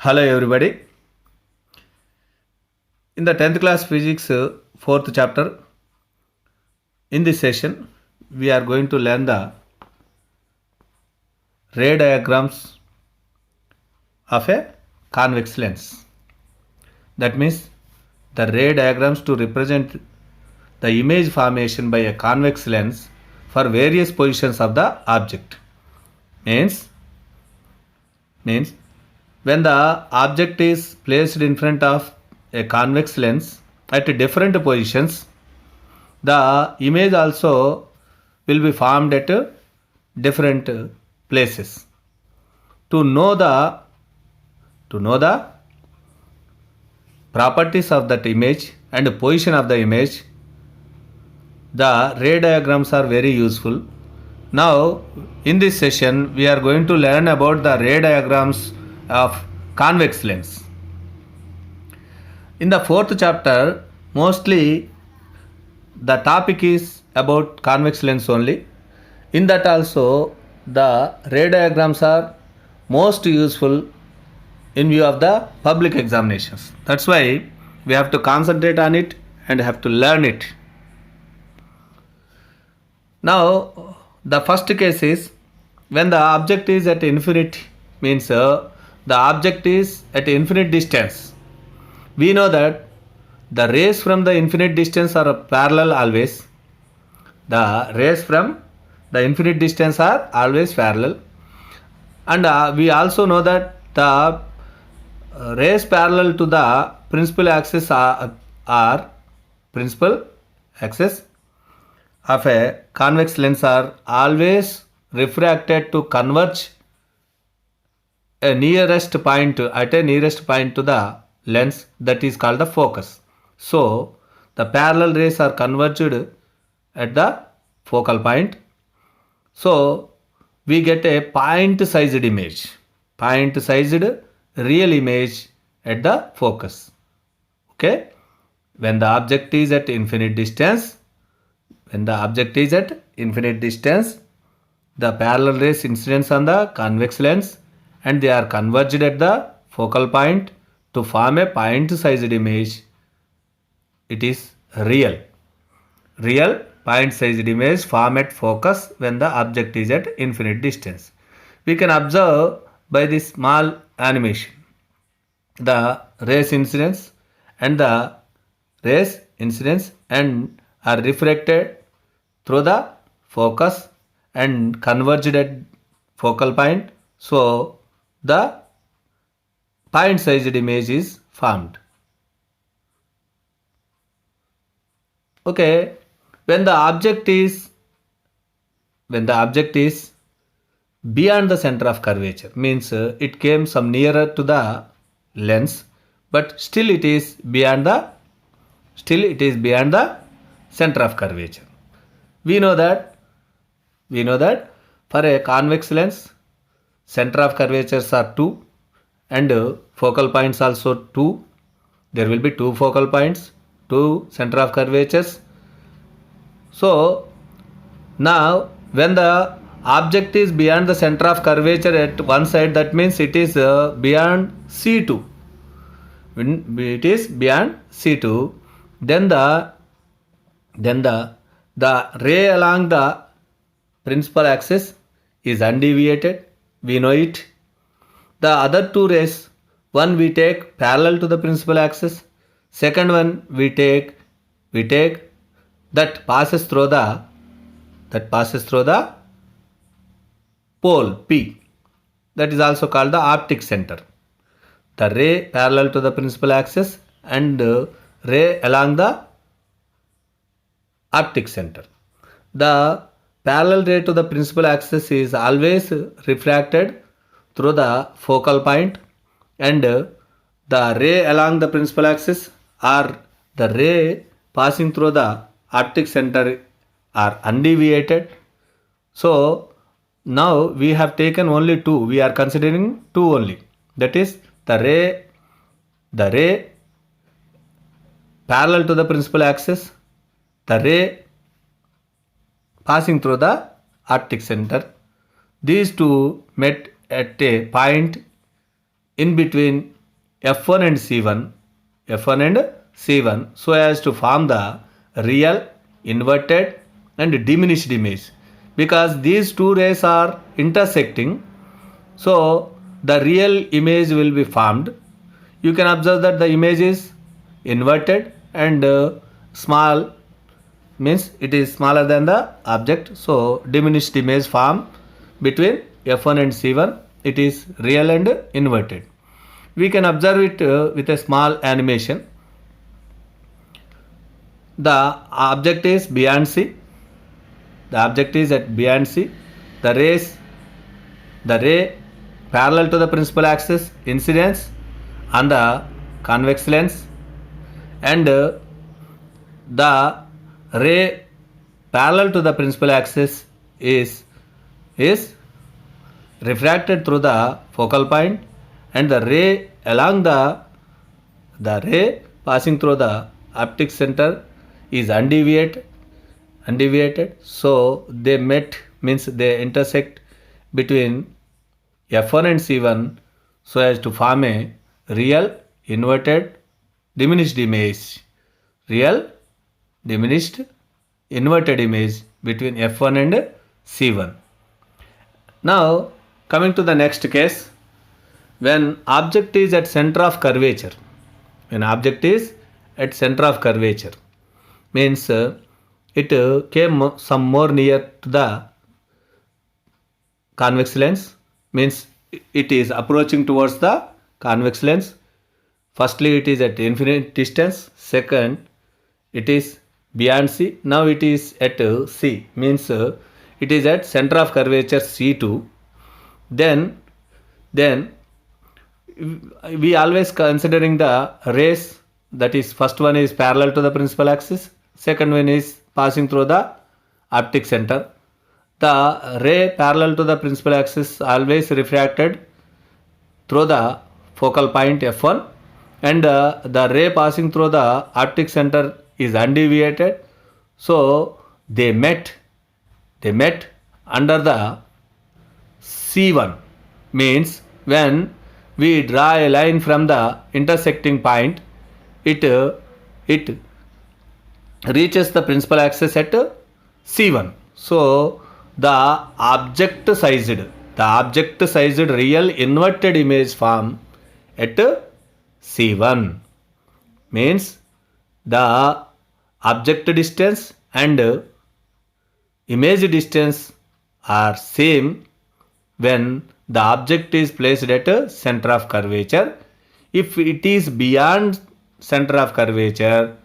Hello everybody. In the 10th class physics 4th chapter, in this session, we are going to learn the ray diagrams of a convex lens. That means the ray diagrams to represent the image formation by a convex lens for various positions of the object. Means when the object is placed in front of a convex lens at different positions, the image also will be formed at different places. To know the properties of that image and position of the image, the ray diagrams are very useful. Now, in this session, we are going to learn about the ray diagrams of convex lens. In the 4th chapter, mostly the topic is about convex lens only. In that also, the ray diagrams are most useful in view of the public examinations. That's why we have to concentrate on it and have to learn it. Now, the first case is when the object is at infinite, means the object is at infinite distance. We know that the rays from the infinite distance are parallel always. The rays from the infinite distance are always parallel. And we also know that the rays parallel to the principal axis are principal axis of a convex lens are always refracted to converge a nearest point to the lens, that is called the focus. So the parallel rays are converged at the focal point. So we get a point sized real image at the focus. Okay, when the object is at infinite distance, the parallel rays incidence on the convex lens and they are converged at the focal point to form a point sized image. It is real point sized image form at focus when the object is at infinite distance. We can observe by this small animation the rays incidence and are refracted through the focus and converged at focal point. So the point sized image is formed. Okay, when the object is beyond the center of curvature, means it came some nearer to the lens, but still it is beyond the center of curvature. We know that for a convex lens, center of curvatures are 2 and focal points also 2. There will be 2 focal points, 2 center of curvatures. So now when the object is beyond the center of curvature at one side, that means it is beyond C2. When it is beyond C2, then the ray along the principal axis is undeviated. We know it. The other two rays, one we take parallel to the principal axis, second one we take that passes through the pole P, that is also called the optic center. The ray parallel to the principal axis and ray along the optic center. The parallel ray to the principal axis is always refracted through the focal point, and the ray along the principal axis or the ray passing through the optic center are undeviated. So now we have taken only 2. We are considering 2 only. That is the ray parallel to the principal axis, the ray passing through the optic center. These two met at a point in between F1 and C1, F1 and C1, so as to form the real, inverted and diminished image. Because these two rays are intersecting, so the real image will be formed. You can observe that the image is inverted and small, means it is smaller than the object, so diminished image form between F1 and C1. It is real and inverted. We can observe it with a small animation. The object is beyond C. The object is at beyond C. The ray parallel to the principal axis incidence on the convex lens, and the ray parallel to the principal axis is refracted through the focal point, and the ray along the ray passing through the optic center is undeviated. So they met, means they intersect between F1 and C1 so as to form a real, inverted, diminished image. Real, diminished, inverted image between F1 and C1. Now coming to the next case, when object is at center of curvature. When object is at center of curvature, means it came some more near to the convex lens, means it is approaching towards the convex lens. Firstly, it is at infinite distance. Second, it is beyond C. Now it is at C, means it is at center of curvature C2. Then we always considering the rays, that is first one is parallel to the principal axis, second one is passing through the optic center. The ray parallel to the principal axis always refracted through the focal point F1, and the ray passing through the optic center is undeviated, so they met under the C1, means when we draw a line from the intersecting point, it reaches the principal axis at C1. So the object sized real inverted image form at C1, means the object distance and image distance are same when the object is placed at center of curvature. If it is beyond center of curvature,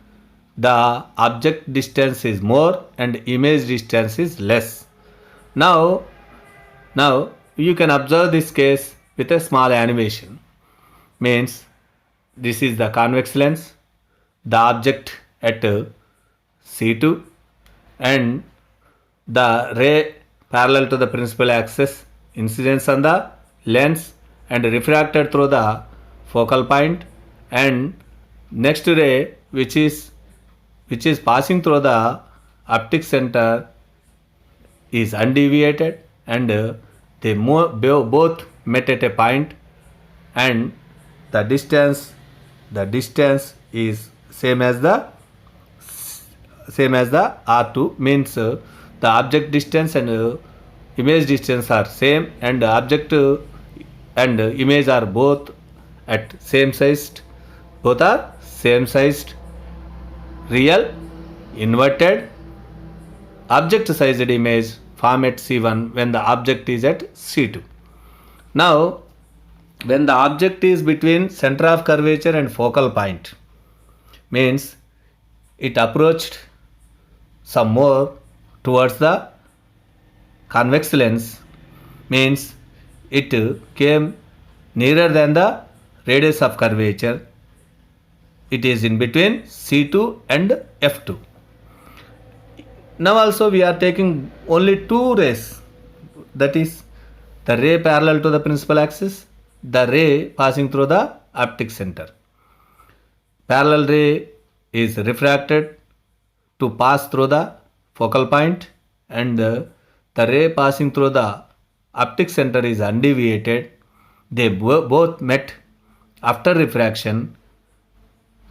the object distance is more and image distance is less. Now you can observe this case with a small animation. Means this is the convex lens, the object at C2, and the ray parallel to the principal axis incidence on the lens and refracted through the focal point, and next ray which is passing through the optic center is undeviated, and they both met at a point, and the distance is same as the R2, means the object distance and image distance are same, and object and image are both at same sized, real, inverted, object sized image form at C1 when the object is at C2. Now when the object is between center of curvature and focal point, means it approached some more towards the convex lens, means it came nearer than the radius of curvature. It is in between C2 and F2. Now also we are taking only two rays, that is the ray parallel to the principal axis, the ray passing through the optic center. Parallel ray is refracted to pass through the focal point, and the ray passing through the optic center is undeviated. They both met after refraction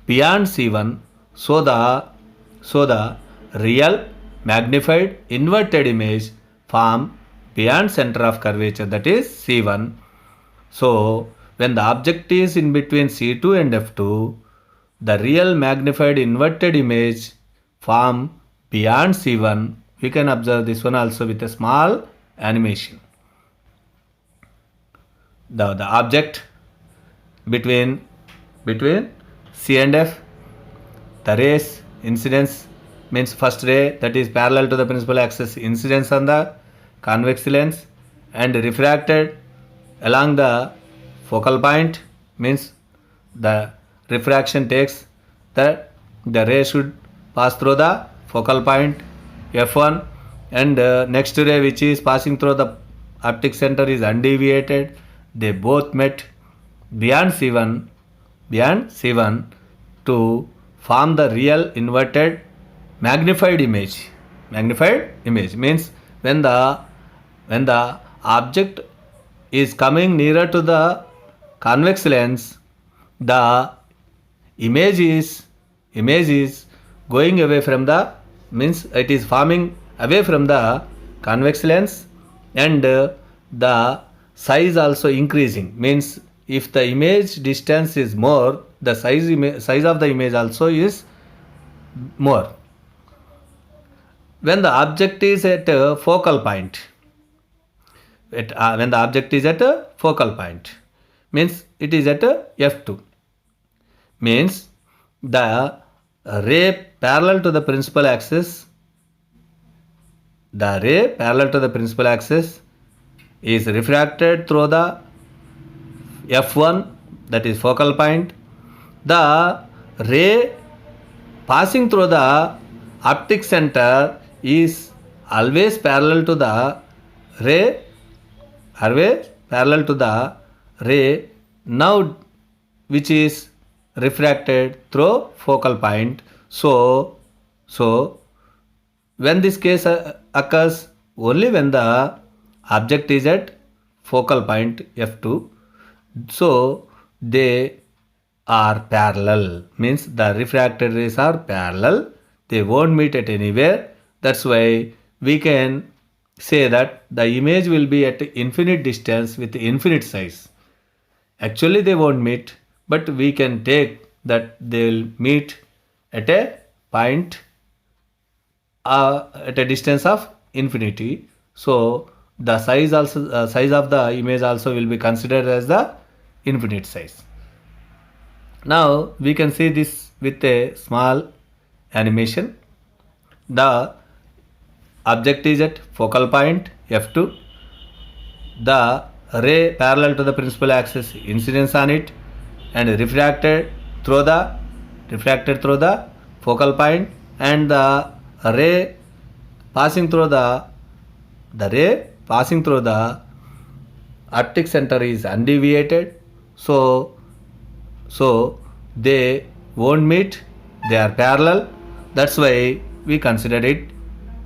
beyond C1, so the real magnified inverted image form beyond center of curvature, that is C1. So when the object is in between C2 and F2, the real magnified inverted image form beyond C1. We can observe this one also with a small animation. The object between C and F, the rays incidence means first ray that is parallel to the principal axis incidence on the convex lens and refracted along the focal point means the refraction takes the ray should pass through the focal point F1 and next ray which is passing through the optic center is undeviated. They both met beyond C1 to form the real inverted magnified image. Magnified image means when the object is coming nearer to the convex lens, the image is going away from the means it is forming away from the convex lens and the size also increasing means if the image distance is more, the size of the image also is more. When the object is at a focal point, when the object is at a focal point, means it is at a F2, means the ray parallel to the principal axis, is refracted through the F1, that is focal point. The ray passing through the optic center is always parallel to the ray now which is refracted through focal point. So when this case occurs only when the object is at focal point F2, so they are parallel means the refracted rays are parallel, they won't meet at anywhere. That's why we can say that the image will be at infinite distance with infinite size. Actually they won't meet, but we can take that they will meet at a point at a distance of infinity. So the size of the image also will be considered as the infinite size. Now we can see this with a small animation. The object is at focal point F2. The ray parallel to the principal axis incidence on it and refracted through the focal point, and the ray passing through the optic center is undeviated. So they won't meet, they are parallel. That's why we consider it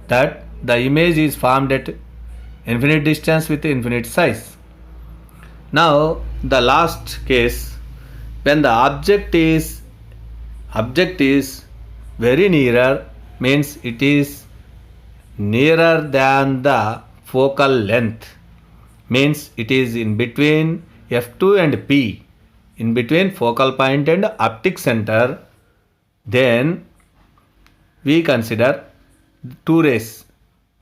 that the image is formed at infinite distance with infinite size. Now the last case, when the object is very nearer means it is nearer than the focal length, means it is in between F2 and P, in between focal point and optic center, then we consider two rays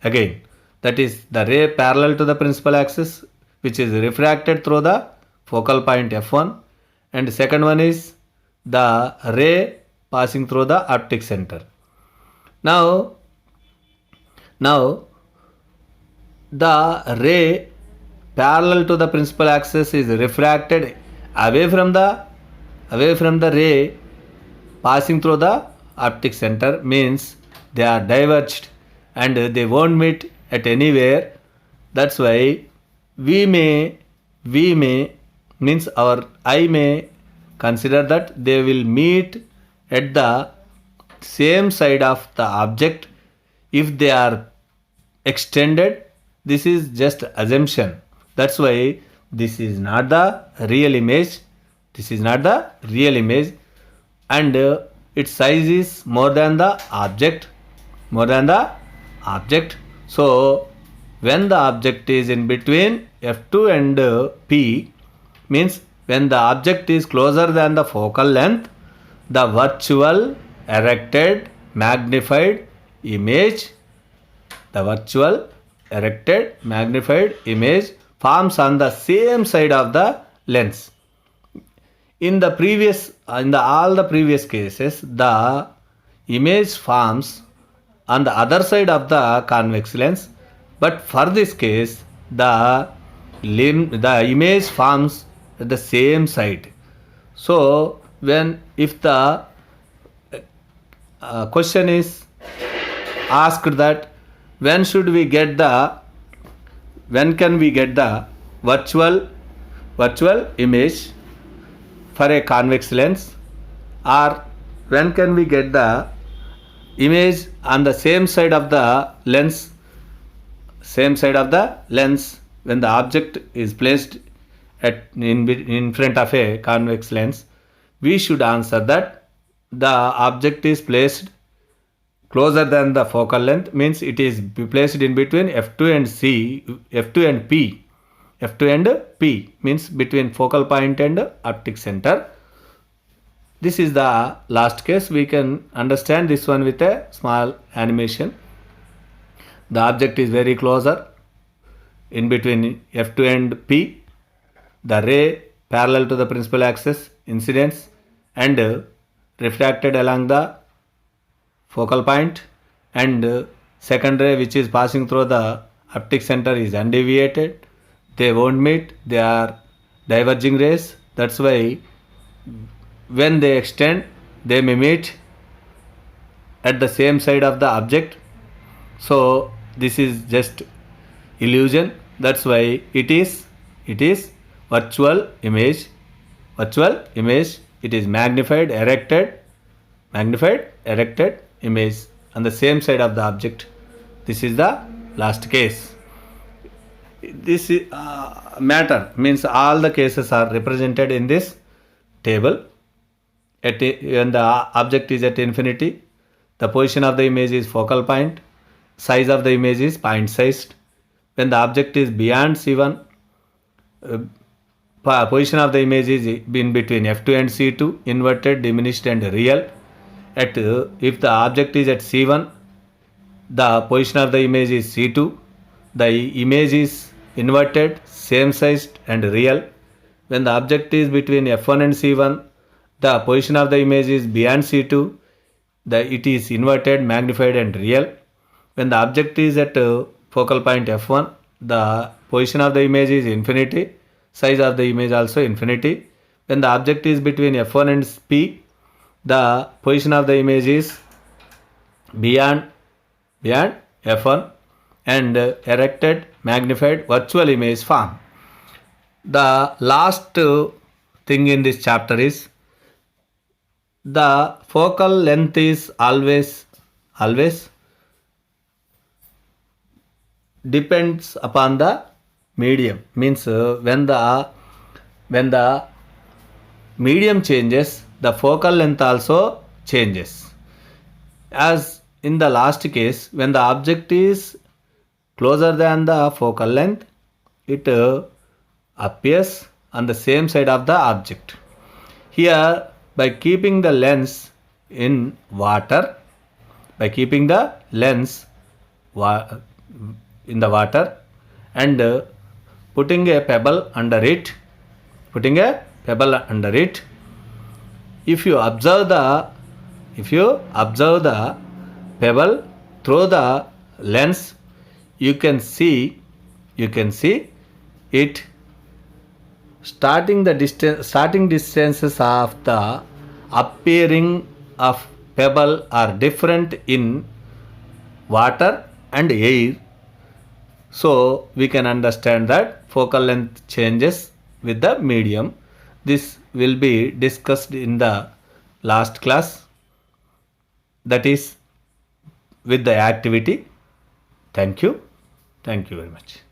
again, that is the ray parallel to the principal axis which is refracted through the focal point F1, and second one is the ray passing through the optic center. Now the ray parallel to the principal axis is refracted away from the ray passing through the optic center, means they are diverged and they won't meet at anywhere. That's why we may means our eye may consider that they will meet at the same side of the object if they are extended. This is just assumption. That's why this is not the real image. This is not the real image, and its size is more than the object, more than the object. So when the object is in between f2 and p, means when the object is closer than the focal length, the virtual erected magnified image, the virtual erected magnified image forms on the same side of the lens. In all the previous cases, the image forms on the other side of the convex lens, but for this case the image forms at the same side. So when if the question is asked that when can we get the virtual image for a convex lens, or when can we get the image on the same side of the lens, when the object is placed in front of a convex lens, we should answer that the object is placed closer than the focal length, means it is placed in between f2 and p. f2 and p means between focal point and optic center. This is the last case. We can understand this one with a small animation. The object is very closer in between f2 and p. The ray parallel to the principal axis incidents and refracted along the focal point, and second ray which is passing through the optic center is undeviated. They won't meet, they are diverging rays. That's why when they extend, they may meet at the same side of the object. So this is just illusion. That's why it is virtual image. It is magnified erected image on the same side of the object. This is the last case. This matter means all the cases are represented in this table. When the object is at infinity, the position of the image is focal point, size of the image is point sized. When the object is beyond C1, position of the image is in between f2 and C2, inverted, diminished and real. If the object is at C1, the position of the image is C2, the image is inverted, same sized and real. When the object is between f1 and C1, the position of the image is beyond C2, it is inverted, magnified and real. When the object is at focal point f1, the position of the image is infinity, size of the image also infinity. When the object is between f1 and p, the position of the image is beyond f1 and erected, magnified, virtual image form. The last thing in this chapter is the focal length is always depends upon the medium. Means when the medium changes, the focal length also changes. As in the last case, when the object is closer than the focal length, it appears on the same side of the object. Here, by keeping the lens in water, in the water and putting a pebble under it, if you observe the pebble through the lens, you can see it starting distances of the appearing of pebble are different in water and air. So we can understand that focal length changes with the medium. This will be discussed in the last class, that is with the activity. Thank you very much.